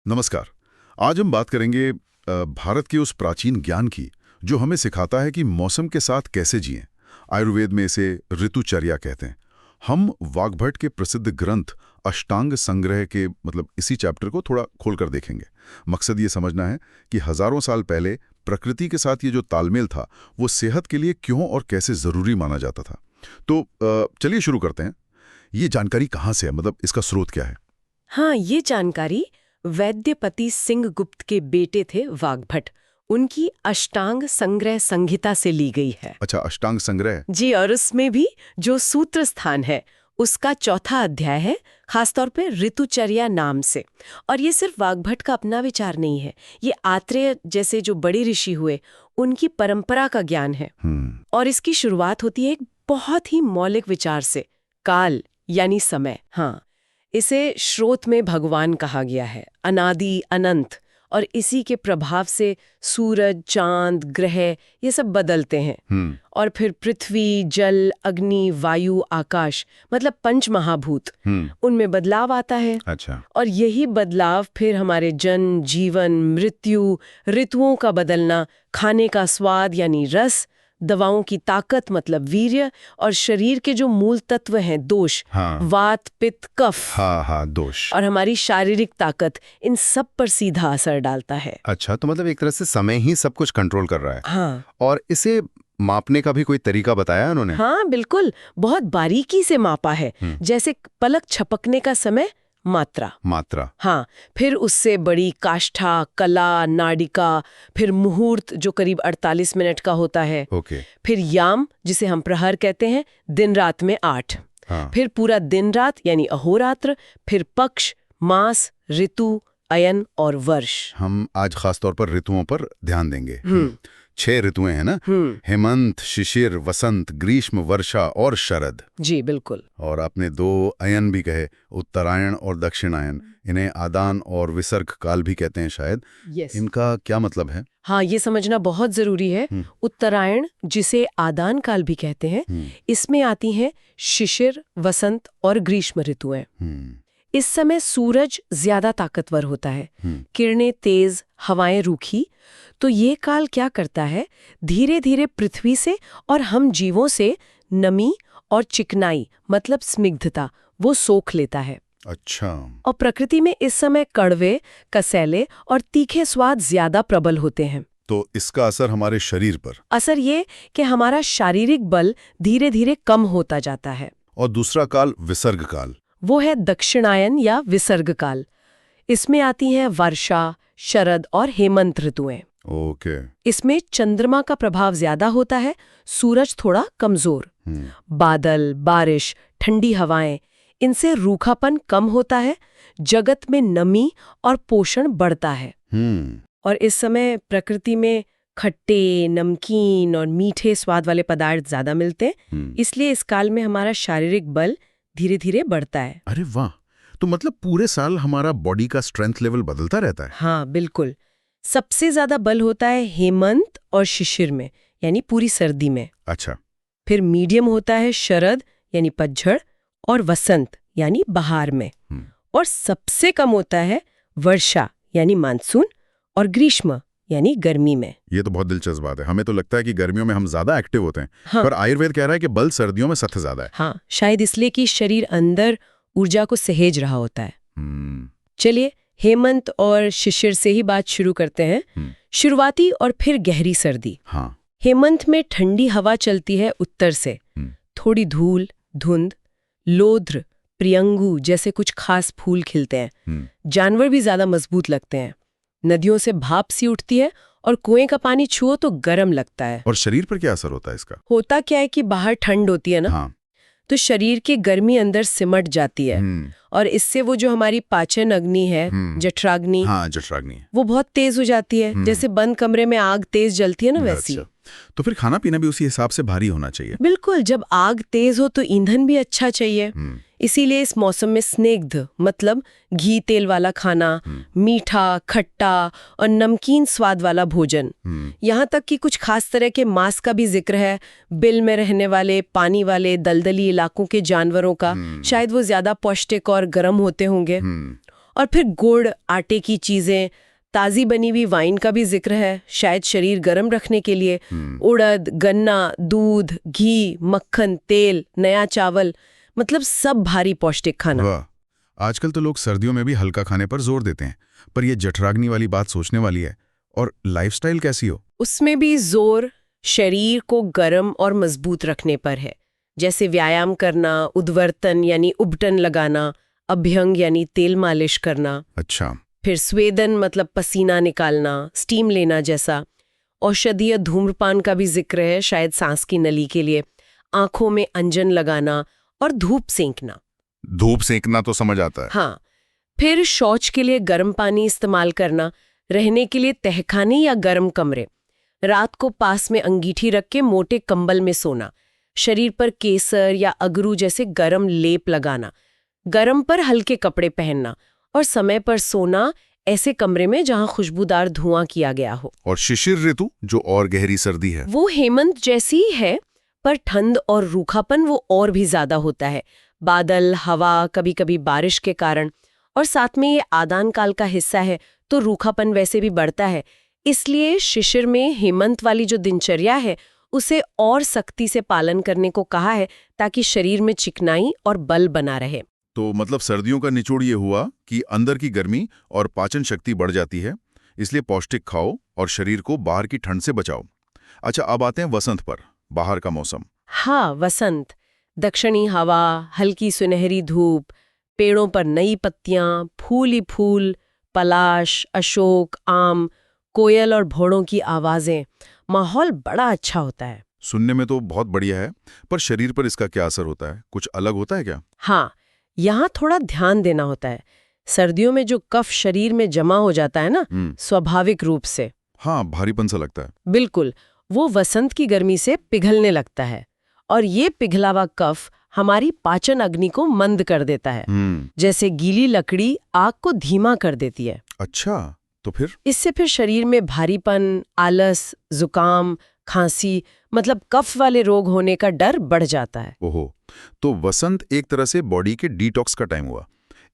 नमस्कार। आज हम बात करेंगे भारत के उस प्राचीन ज्ञान की जो हमें सिखाता है कि मौसम के साथ कैसे जिएं। आयुर्वेद में इसे ऋतुचर्या कहते हैं। हम वाग्भट के प्रसिद्ध ग्रंथ अष्टांग संग्रह के इसी चैप्टर को थोड़ा खोलकर देखेंगे। मकसद ये समझना है कि हजारों साल पहले प्रकृति के साथ ये जो तालमेल था वो सेहत के लिए क्यों और कैसे जरूरी माना जाता था। तो चलिए शुरू करते हैं। ये जानकारी कहाँ से है, इसका स्रोत क्या है? हाँ, ये जानकारी वैद्यपति सिंह गुप्त के बेटे थे वाग्भट। उनकी अष्टांग संग्रह संहिता से ली गई है। अच्छा, अष्टांग संग्रह। जी, और उसमें भी जो सूत्र स्थान है उसका चौथा अध्याय है, खासतौर पे ऋतुचर्या नाम से। और ये सिर्फ वाग्भट का अपना विचार नहीं है, ये आत्रेय जैसे जो बड़े ऋषि हुए उनकी परंपरा का ज्ञान है। और इसकी शुरुआत होती है एक बहुत ही मौलिक विचार से, काल यानी समय। हाँ, इसे श्रोत में भगवान कहा गया है, अनादि अनंत। और इसी के प्रभाव से सूरज, चांद, ग्रह ये सब बदलते हैं। और फिर पृथ्वी, जल, अग्नि, वायु, आकाश पंच महाभूत, उनमें बदलाव आता है। अच्छा। और यही बदलाव फिर हमारे जन्म, जीवन, मृत्यु, ऋतुओं का बदलना, खाने का स्वाद यानी रस, दवाओं की ताकत वीर्य, और शरीर के जो मूल तत्व हैं दोष, वात, पित्त, कफ, दोष, और हमारी शारीरिक ताकत, इन सब पर सीधा असर डालता है। अच्छा, तो एक तरह से समय ही सब कुछ कंट्रोल कर रहा है। हाँ। और इसे मापने का भी कोई तरीका बताया उन्होंने? हाँ बिल्कुल, बहुत बारीकी से मापा है। जैसे पलक छपकने का समय, मात्रा। हाँ, फिर उससे बड़ी काष्ठा, कला, नाडिका, फिर मुहूर्त जो करीब 48 मिनट का होता है। फिर याम जिसे हम प्रहर कहते हैं, दिन रात में 8। फिर पूरा दिन रात यानी अहोरात्र। फिर पक्ष, मास, ऋतु, अयन और वर्ष। हम आज खास तौर पर ऋतुओं पर ध्यान देंगे। 6 ऋतुएं हैं ना? हेमंत, शिशिर, वसंत, ग्रीष्म, वर्षा और शरद। जी बिल्कुल। और आपने 2 अयन भी कहे, उत्तरायण और दक्षिणायन। इन्हें आदान और विसर्ग काल भी कहते हैं शायद। इनका क्या मतलब है? हाँ, ये समझना बहुत जरूरी है। उत्तरायण जिसे आदान काल भी कहते हैं, इसमें आती हैं शिशिर, वसंत और ग्रीष्म ऋतुएं। इस समय सूरज ज्यादा ताकतवर होता है, किरणें तेज, हवाएं रूखी। तो ये काल क्या करता है, धीरे धीरे पृथ्वी से और हम जीवों से नमी और चिकनाई स्निग्धता वो सोख लेता है। अच्छा। और प्रकृति में इस समय कड़वे, कसैले और तीखे स्वाद ज्यादा प्रबल होते हैं। तो इसका असर हमारे शरीर पर? असर ये कि हमारा शारीरिक बल धीरे धीरे कम होता जाता है। और दूसरा काल विसर्ग काल, वो है दक्षिणायन या विसर्ग काल। इसमें आती हैं वर्षा, शरद और हेमंत ऋतुएं। इसमें चंद्रमा का प्रभाव ज्यादा होता है, सूरज थोड़ा कमजोर। बादल, बारिश, ठंडी हवाएं, इनसे रूखापन कम होता है, जगत में नमी और पोषण बढ़ता है। और इस समय प्रकृति में खट्टे, नमकीन और मीठे स्वाद वाले पदार्थ ज्यादा मिलते हैं। इसलिए इस काल में हमारा शारीरिक बल धीरे धीरे बढ़ता है। अरे वाह! तो पूरे साल हमारा बॉडी का स्ट्रेंथ लेवल बदलता रहता है? हाँ बिल्कुल। सबसे ज्यादा बल होता है हेमंत और शिशिर में, यानी पूरी सर्दी में। अच्छा। फिर मीडियम होता है शरद यानी पतझड़ और वसंत यानी बहार में। और सबसे कम होता है वर्षा यानी मानसून और ग्रीष्म यानी गर्मी में। ये तो बहुत दिलचस्प बात है। हमें तो लगता है कि गर्मियों में हम ज्यादा एक्टिव होते हैं। हाँ। पर आयुर्वेद कह रहा है कि बल सर्दियों में सबसे ज्यादा है। हाँ, शायद इसलिए कि शरीर अंदर ऊर्जा को सहेज रहा होता है। चलिए हेमंत और शिशिर से ही बात शुरू करते हैं। शुरुआती और फिर गहरी सर्दी। हाँ। हेमंत में ठंडी हवा चलती है उत्तर से, थोड़ी धूल, धुंध, लोध्र, प्रियंगू जैसे कुछ खास फूल खिलते हैं। जानवर भी ज्यादा मजबूत लगते हैं। नदियों से भाप सी उठती है और कुएं का पानी छुओ तो गर्म लगता है। और शरीर पर क्या असर होता है इसका? होता क्या है कि बाहर ठंड होती है ना। हाँ। तो शरीर की गर्मी अंदर सिमट जाती है। और इससे वो जो हमारी पाचन अग्नि है, जठराग्नि, जठराग्नि, वो बहुत तेज हो जाती है। जैसे बंद कमरे में आग तेज जलती है ना, वैसी। अच्छा। तो फिर खाना पीना भी उसी हिसाब से भारी होना चाहिए? बिल्कुल, जब आग तेज हो तो ईंधन भी अच्छा चाहिए। इसीलिए इस मौसम में स्निग्ध घी तेल वाला खाना, मीठा, खट्टा और नमकीन स्वाद वाला भोजन। यहाँ तक कि कुछ खास तरह के मांस का भी जिक्र है। बिल में रहने वाले, पानी वाले, दलदली इलाकों के जानवरों का, शायद वो ज्यादा पौष्टिक और गर्म होते होंगे। और फिर गुड़, आटे की चीजें, ताजी बनी हुई वाइन का भी जिक्र है, शायद शरीर गर्म रखने के लिए। उड़द, गन्ना, दूध, घी, मक्खन, तेल, नया चावल, मतलब सब भारी पौष्टिक खाना। वाह, आजकल तो लोग सर्दियों में भी हल्का खाने पर जोर देते हैं, पर ये जठराग्नि वाली बात सोचने वाली है। और लाइफस्टाइल कैसी हो? उसमें भी जोर शरीर को गर्म और मजबूत रखने पर है, जैसे व्यायाम करना, उद्वर्तन यानी उबटन लगाना, अभ्यंग यानी तेल मालिश करना, अच्छा। फिर स्वेदन मतलब पसीना निकालना, स्टीम लेना जैसा। औषधीय धूम्रपान का भी जिक्र है, शायद सांस की नली के लिए। आंखों में अंजन लगाना और धूप सेंकना। धूप सेंकना तो समझ आता है। हाँ, फिर शौच के लिए गर्म पानी इस्तेमाल करना, रहने के लिए तहखाने या गर्म कमरे, रात को पास में अंगीठी रख के मोटे कंबल में सोना, शरीर पर केसर या अगरू जैसे गर्म लेप लगाना, गर्म पर हल्के कपड़े पहनना और समय पर सोना ऐसे कमरे में जहां खुशबूदार धुआं किया गया हो। और शिशिर ऋतु, जो और गहरी सर्दी है, वो हेमंत जैसी ही है, पर ठंड और रूखापन वो और भी ज्यादा होता है। बादल, हवा, कभी कभी बारिश के कारण, और साथ में ये आदान काल का हिस्सा है तो रूखापन वैसे भी बढ़ता है। इसलिए शिशिर में हेमंत वाली जो दिनचर्या है उसे और सख्ती से पालन करने को कहा है, ताकि शरीर में चिकनाई और बल बना रहे। तो मतलब सर्दियों का निचोड़ ये हुआ कि अंदर की गर्मी और पाचन शक्ति बढ़ जाती है, इसलिए पौष्टिक खाओ और शरीर को बाहर की ठंड से बचाओ। अच्छा, अब आते हैं वसंत पर, बाहर का मौसम। हाँ, वसंत, दक्षिणी हवा, हल्की सुनहरी धूप, पेड़ों पर नई पत्तियां, फूल ही फूल, पलाश, अशोक, आम, कोयल और भौरों की आवाजें, माहौल बड़ा अच्छा होता है। सुनने में तो बहुत बढ़िया है, पर शरीर पर इसका क्या असर होता है? कुछ अलग होता है क्या? हाँ, यहाँ थोड़ा ध्यान देना होता है। सर्दियों में जो कफ शरीर में जमा हो जाता है ना, स्वाभाविक रूप से, हाँ, भारीपन सा लगता है। बिल्कुल, वो वसंत की गर्मी से पिघलने लगता है, और ये पिघलावा कफ हमारी पाचन अग्नि को मंद कर देता है। जैसे गीली लकड़ी आग को धीमा कर देती है। अच्छा, तो फिर? इससे फिर शरीर में भारीपन, आलस, जुकाम, खांसी, मतलब कफ वाले रोग होने का डर बढ़ जाता है। ओहो, तो वसंत एक तरह से बॉडी के डिटॉक्स का टाइम हुआ।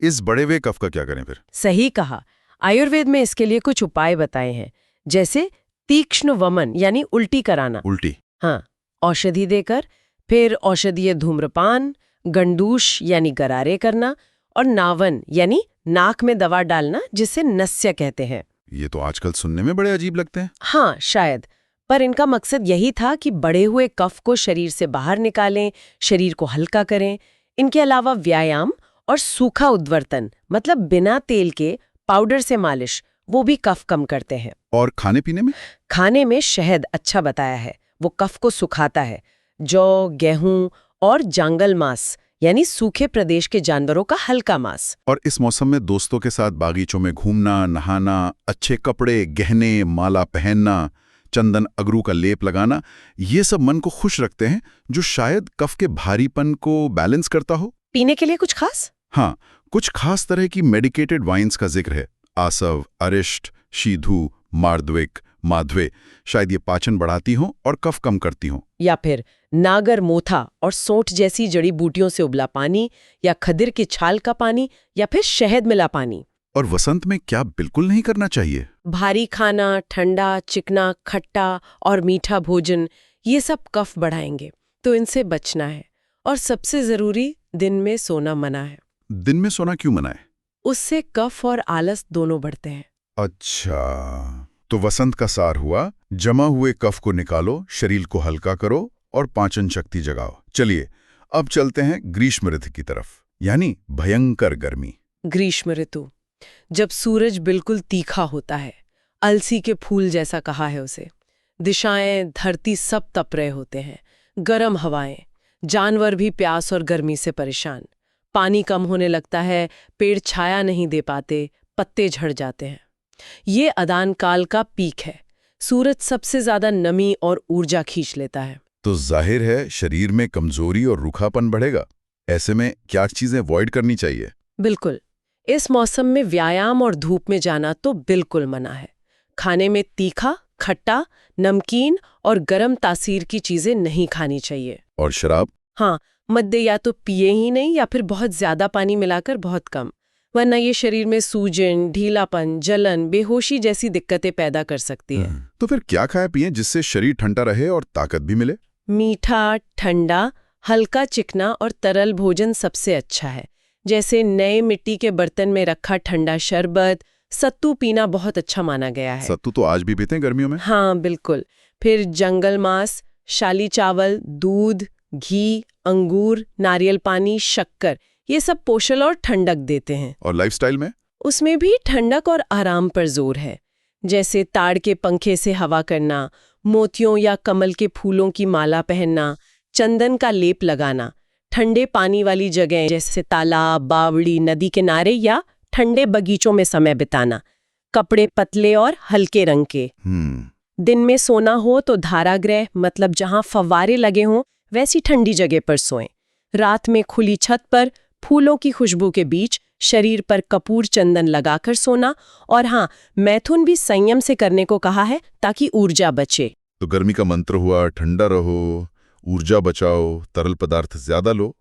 इस बढ़े हुए कफ का क्या करें फिर? सही कहा। आयुर्वेद में इसके लिए कुछ उपाय बताए हैं, जैसे तीक्ष्ण वमन यानी उल्टी कराना। उल्टी? हाँ, औषधि देकर, फिर औषधीय धूम्रपान, गंडूश यानी गरारे करना, और नावन यानी नाक में दवा डालना, जिसे नस्य कहते हैं। ये तो आजकल सुनने में बड़े अजीब लगते हैं। हाँ, शायद, पर इनका मकसद यही था कि बढ़े हुए कफ को शरीर से बाहर निकालें, शरीर को हल्का करें। इनके अलावा व्यायाम और सूखा उद्वर्तन, मतलब बिना तेल के पाउडर से मालिश, वो भी कफ कम करते हैं। और खाने पीने में? खाने में शहद अच्छा बताया है, वो कफ को सुखाता है। जौ, गेहूं और जांगल मांस यानी सूखे प्रदेश के जानवरों का हल्का मांस। और इस मौसम में दोस्तों के साथ बागीचों में घूमना, नहाना, अच्छे कपड़े, गहने, माला पहनना, चंदन, अगरू का लेप लगाना, ये सब मन को खुश रखते हैं, जो शायद कफ के भारीपन को बैलेंस करता हो। पीने के लिए कुछ खास? हाँ, कुछ खास तरह की मेडिकेटेड वाइन्स का जिक्र है। आसव, अरिष्ट, शीधु, मार्द्विक, माधवे, शायद ये पाचन बढ़ाती हों और कफ कम करती हों। या फिर नागर मोथा और सोंठ जैसी जड़ी बूटियों से उबला पानी, या खदिर की छाल का पानी, या फिर शहद मिला पानी। और वसंत में क्या बिल्कुल नहीं करना चाहिए? भारी खाना, ठंडा, चिकना, खट्टा और मीठा भोजन, ये सब कफ बढ़ाएंगे, तो इनसे बचना है। और सबसे जरूरी, दिन में सोना मना है। दिन में सोना क्यों मना है? उससे कफ और आलस दोनों बढ़ते हैं। अच्छा, तो वसंत का सार हुआ, जमा हुए कफ को निकालो, शरीर को हल्का करो और पाचन शक्ति जगाओ। चलिए, अब चलते हैं ग्रीष्म ऋतु की तरफ, यानी भयंकर गर्मी। ग्रीष्म ऋतु, जब सूरज बिल्कुल तीखा होता है, अलसी के फूल जैसा कहा है उसे। दिशाएं, धरती सब तप रहे होते हैं, गर्म हवाएं, जानवर भी प्यास और गर्मी से परेशान। पानी कम होने लगता है, पेड़ छाया नहीं दे पाते, पत्ते झड़ जाते हैं। ये अदान काल का पीक है। सूरज सबसे ज्यादा नमी और ऊर्जा खींच लेता है। तो जाहिर है शरीर में कमजोरी और रूखापन बढ़ेगा। ऐसे में क्या चीजें अवॉइड करनी चाहिए? बिल्कुल, इस मौसम में व्यायाम और धूप में जाना तो बिल्कुल मना है। खाने में तीखा, खट्टा, नमकीन और गर्म तासीर की चीजें नहीं खानी चाहिए। और शराब? हाँ, मद्य या तो पिए ही नहीं, या फिर बहुत ज्यादा पानी मिलाकर बहुत कम। वरना ये शरीर में सूजन, ढीलापन, जलन, बेहोशी जैसी दिक्कतें पैदा कर सकती है। तो फिर क्या खाएं पिएं जिससे शरीर ठंडा रहे और ताकत भी मिले? मीठा, ठंडा, हल्का चिकना और तरल भोजन सबसे अच्छा है। जैसे नए मिट्टी के बर्तन में रखा ठंडा शरबत, सत्तू पीना बहुत अच्छा माना गया है। सत्तू तो आज भी पीते हैं गर्मियों में। हाँ, बिल्कुल। फिर जंगल मांस, शाली चावल, दूध, घी, अंगूर, नारियल पानी, शक्कर, ये सब पोषण और ठंडक देते हैं। और लाइफस्टाइल में? उसमें भी ठंडक और आराम पर जोर है। जैसे ताड़ के पंखे से हवा करना, मोतियों या कमल के फूलों की माला पहनना, चंदन का लेप लगाना, ठंडे पानी वाली जगह जैसे तालाब, बावड़ी, नदी किनारे या ठंडे बगीचों में समय बिताना, कपड़े पतले और हल्के रंग के। दिन में सोना हो तो धारागृह मतलब जहां फव्वारे लगे हों वैसी ठंडी जगह पर सोएं। रात में खुली छत पर फूलों की खुशबू के बीच शरीर पर कपूर चंदन लगाकर सोना। और हाँ, मैथुन भी संयम से करने को कहा है ताकि ऊर्जा बचे। तो गर्मी का मंत्र हुआ ठंडा रहो, ऊर्जा बचाओ, तरल पदार्थ ज्यादा लो।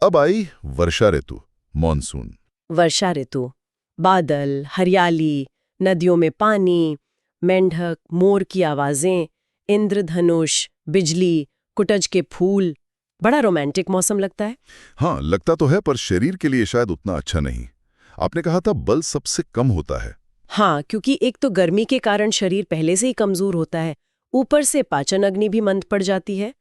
अब आई वर्षा ऋतु, मॉनसून। वर्षा ऋतु, बादल, हरियाली, नदियों में पानी, मेंढक, मोर की आवाजें, इंद्रधनुष, बिजली, कुटज के फूल, बड़ा रोमांटिक मौसम लगता है। हाँ, लगता तो है, पर शरीर के लिए शायद उतना अच्छा नहीं। आपने कहा था बल सबसे कम होता है। हाँ, क्योंकि एक तो गर्मी के कारण शरीर पहले से ही कमजोर होता है, ऊपर से पाचन अग्नि भी मंद पड़ जाती है।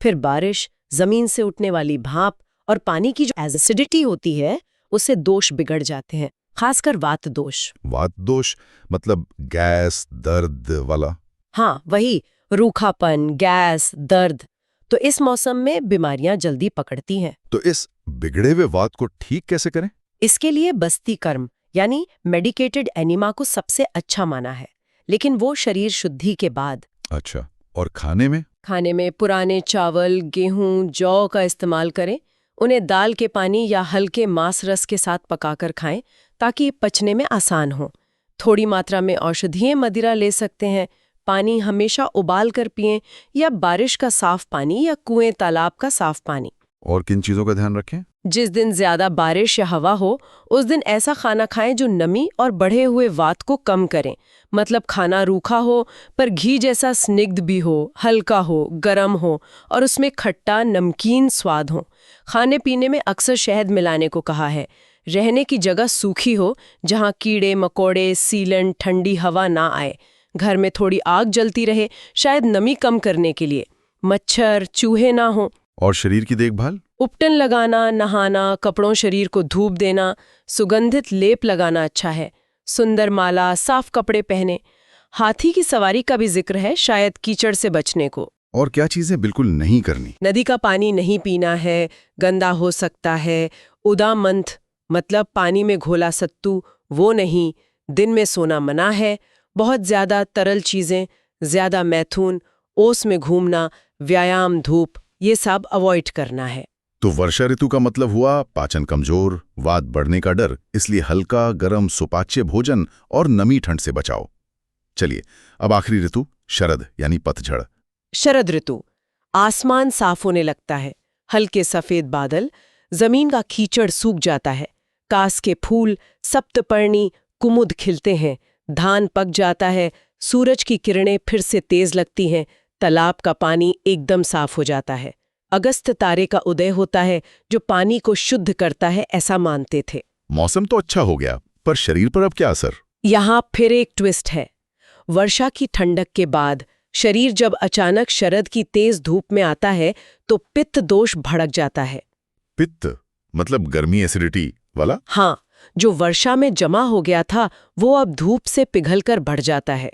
फिर बारिश, जमीन से उठने वाली भाप और पानी की जो एसिडिटी होती है उससे दोष बिगड़ जाते हैं, खासकर वात दोष। वात दोष मतलब गैस, दर्द वाला? हाँ, वही, रूखापन, गैस, दर्द। तो इस मौसम में बीमारियां जल्दी पकड़ती हैं। तो इस बिगड़े हुए वात को ठीक कैसे करें? इसके लिए बस्ती कर्म यानी मेडिकेटेड एनिमा को सबसे अच्छा माना है, लेकिन वो शरीर शुद्धि के बाद। अच्छा, और खाने में? खाने में पुराने चावल, गेहूं, जौ का इस्तेमाल करें। उन्हें दाल के पानी या हल्के मांस रस के साथ पकाकर खाएं ताकि पचने में आसान हो। थोड़ी मात्रा में औषधीय मदिरा ले सकते हैं। पानी हमेशा उबाल कर पिएं या बारिश का साफ पानी या कुएं तालाब का साफ पानी। और किन चीजों का ध्यान रखें? जिस दिन ज्यादा बारिश या हवा हो उस दिन ऐसा खाना खाएं जो नमी और बढ़े हुए वात को कम करें। मतलब खाना रूखा हो पर घी जैसा स्निग्ध भी हो, हल्का हो, गरम हो और उसमें खट्टा नमकीन स्वाद हो। खाने पीने में अक्सर शहद मिलाने को कहा है। रहने की जगह सूखी हो जहां कीड़े मकोड़े, सीलन, ठंडी हवा ना आए। घर में थोड़ी आग जलती रहे, शायद नमी कम करने के लिए। मच्छर, चूहे ना हो। और शरीर की देखभाल? उपटन लगाना, नहाना, कपड़ों शरीर को धूप देना, सुगंधित लेप लगाना अच्छा है। सुंदर माला, साफ कपड़े पहने। हाथी की सवारी का भी जिक्र है, शायद कीचड़ से बचने को। और क्या चीजें बिल्कुल नहीं करनी? नदी का पानी नहीं पीना है, गंदा हो सकता है। उदामंथ मतलब पानी में घोला सत्तू, वो नहीं। दिन में सोना मना है। बहुत ज्यादा तरल चीजें, ज्यादा मैथुन, ओस में घूमना, व्यायाम, धूप, ये सब अवॉइड करना है। तो वर्षा ऋतु का मतलब हुआ पाचन कमजोर, वात बढ़ने का डर, इसलिए हल्का गरम सुपाच्य भोजन और नमी ठंड से बचाओ। चलिए, अब आखिरी ऋतु शरद यानी पतझड़। शरद ऋतु, आसमान साफ होने लगता है। हल्के सफेद बादल, जमीन का कीचड़ सूख जाता है। कास के फूल, सप्तपर्णी, कुमुद खिलते हैं। धान पक जाता है। सूरज की किरणें फिर से तेज लगती हैं। तालाब का पानी एकदम साफ हो जाता है। अगस्त तारे का उदय होता है जो पानी को शुद्ध करता है, ऐसा मानते थे। मौसम तो अच्छा हो गया, पर शरीर पर अब क्या असर? यहाँ फिर एक ट्विस्ट है। वर्षा की ठंडक के बाद शरीर जब अचानक शरद की तेज धूप में आता है तो पित्त दोष भड़क जाता है। पित्त मतलब गर्मी, एसिडिटी वाला? हाँ, जो वर्षा में जमा हो गया था वो अब धूप से पिघलकर बढ़ जाता है।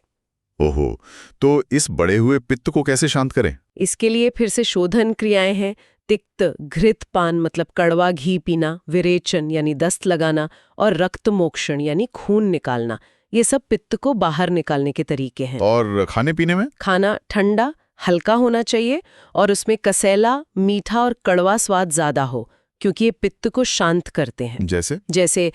ओहो, तो इस बढ़े हुए पित्त को कैसे शांत करें? इसके लिए फिर से शोधन क्रियाएं हैं। तिक्त, घृत पान मतलब कड़वा घी पीना, विरेचन यानी दस्त लगाना और रक्त मोक्षण यानी खून निकालना, ये सब पित्त को बाहर निकालने के तरीके हैं। और खाने पीने में? खाना ठंडा, हल्का होना चाहिए और उसमें कसैला, मीठा और कड़वा स्वाद ज्यादा हो, क्योंकि ये पित्त को शांत करते हैं। जैसे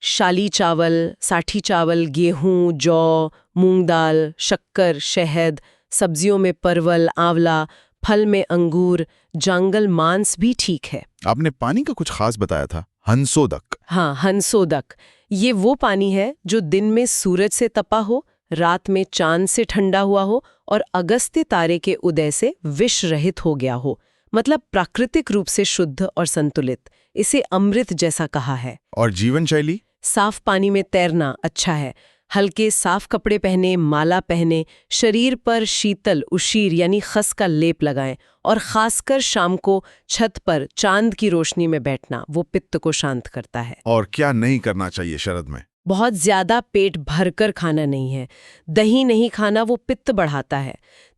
शाली चावल, साठी चावल, गेहूं, जौ, मूंग दाल, शक्कर, शहद, सब्जियों में परवल, आंवला, फल में अंगूर, जंगल मांस भी ठीक है। आपने पानी का कुछ खास बताया था, हंसोदक। हाँ, हंसोदक। ये वो पानी है जो दिन में सूरज से तपा हो, रात में चांद से ठंडा हुआ हो और अगस्त्य तारे के उदय से विष रहित हो गया हो। मतलब प्राकृतिक रूप से शुद्ध और संतुलित। इसे अमृत जैसा कहा है। और जीवन शैली? साफ पानी में तैरना अच्छा है। हल्के साफ कपड़े पहने, माला पहने, शरीर पर शीतल उशीर यानी खस का लेप लगाएं और खासकर शाम को छत पर चांद की रोशनी में बैठना, वो पित्त को शांत करता है। और क्या नहीं करना चाहिए शरद में? बहुत ज्यादा पेट भरकर खाना नहीं है। दही नहीं खाना, वो पित्त बढ़ाता है।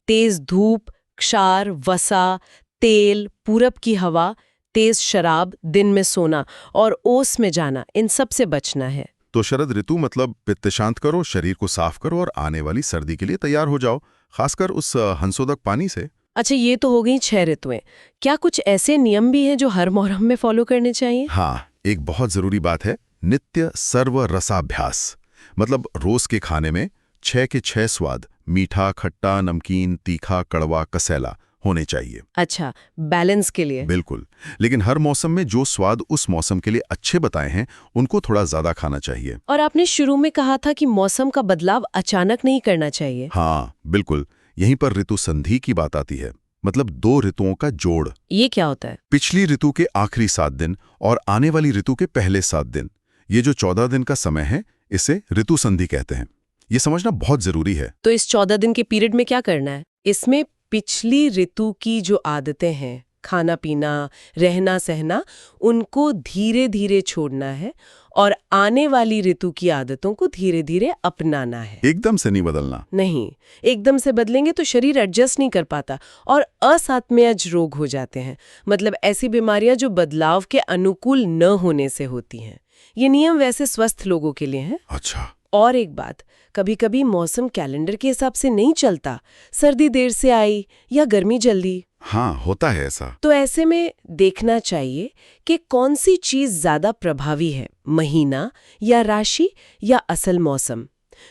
तेज धूप, क्षार, वसा, तेल, पूरब की हवा, तेज शराब, दिन में सोना और ओस में जाना, इन सब से बचना है। तो शरद ऋतु मतलब पित्त शांत करो, शरीर को साफ करो और आने वाली सर्दी के लिए तैयार हो जाओ, खासकर उस हंसोदक पानी से। अच्छा, ये तो हो गई 6 ऋतुएं। क्या कुछ ऐसे नियम भी हैं जो हर मुहर्रम में फॉलो करने चाहिए? हाँ, एक बहुत जरूरी बात है, नित्य सर्व रसाभ्यास। मतलब रोज के खाने में 6 के 6 स्वाद, मीठा, खट्टा, नमकीन, तीखा, कड़वा, कसैला होने चाहिए। अच्छा, बैलेंस के लिए। बिल्कुल। लेकिन हर मौसम में जो स्वाद उस मौसम के लिए अच्छे बताए हैं, उनको थोड़ा ज्यादा खाना चाहिए। और आपने शुरू में कहा था कि मौसम का बदलाव अचानक नहीं करना चाहिए। हाँ, बिल्कुल। यहीं पर ऋतु संधि की बात आती है, मतलब 2 ऋतुओं का जोड़। ये क्या होता है? पिछली ऋतु के आखिरी 7 दिन और आने वाली ऋतु के पहले 7 दिन, ये जो 14 दिन का समय है, इसे ऋतु संधि कहते हैं। ये समझना बहुत जरूरी है। तो इस 14 दिन के पीरियड में क्या करना है? इसमें पिछली ऋतु की जो आदतें हैं, खाना पीना, रहना सहना, उनको धीरे धीरे छोड़ना है और आने वाली ऋतु की आदतों को धीरे धीरे अपनाना है। एकदम से नहीं बदलना। नहीं, एकदम से बदलेंगे तो शरीर एडजस्ट नहीं कर पाता और असात्मयज रोग हो जाते हैं। मतलब ऐसी बीमारियां जो बदलाव के अनुकूल न होने से होती हैं। ये नियम वैसे स्वस्थ लोगों के लिए हैं। अच्छा। और एक बात, कभी-कभी मौसम कैलेंडर के हिसाब से नहीं चलता। सर्दी देर से आई या गर्मी जल्दी। हाँ, होता है ऐसा। तो ऐसे में देखना चाहिए कि कौन सी चीज ज्यादा प्रभावी है, महीना या राशि या असल मौसम।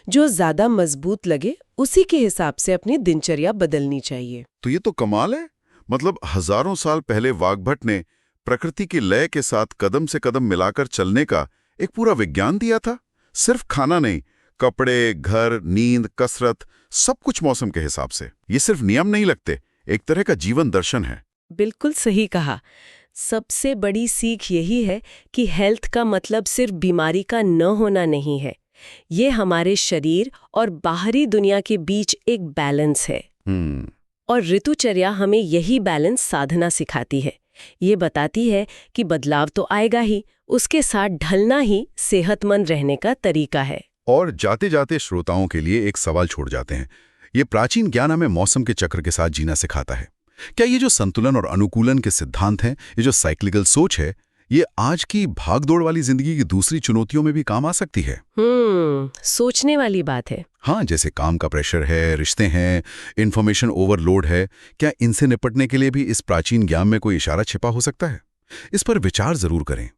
जो ज्यादा मजबूत लगे उसी के हिसाब से अपनी दिनचर्या बदलनी चाहिए। तो ये तो कमाल है। मतलब हजारों साल पहले वाग्भट ने प्रकृति की लय के साथ कदम से कदम मिलाकर चलने का एक पूरा विज्ञान दिया था। सिर्फ खाना नहीं, कपड़े, घर, नींद, कसरत, सब कुछ मौसम के हिसाब से। ये सिर्फ नियम नहीं लगते, एक तरह का जीवन दर्शन है। बिल्कुल सही कहा। सबसे बड़ी सीख यही है कि हेल्थ का मतलब सिर्फ बीमारी का न होना नहीं है। ये हमारे शरीर और बाहरी दुनिया के बीच एक बैलेंस है। और ऋतुचर्या हमें यही बैलेंस साधना सिखाती है। ये बताती है कि बदलाव तो आएगा ही, उसके साथ ढलना ही सेहतमंद रहने का तरीका है। और जाते जाते श्रोताओं के लिए एक सवाल छोड़ जाते हैं। ये प्राचीन ज्ञान हमें मौसम के चक्र के साथ जीना सिखाता है। क्या ये जो संतुलन और अनुकूलन के सिद्धांत हैं, ये जो साइक्लिकल सोच है, ये आज की भागदौड़ वाली जिंदगी की दूसरी चुनौतियों में भी काम आ सकती है? सोचने वाली बात है। हाँ, जैसे काम का प्रेशर है, रिश्ते हैं, इंफॉर्मेशन ओवरलोड है। क्या इनसे निपटने के लिए भी इस प्राचीन ज्ञान में कोई इशारा छिपा हो सकता है? इस पर विचार जरूर करें।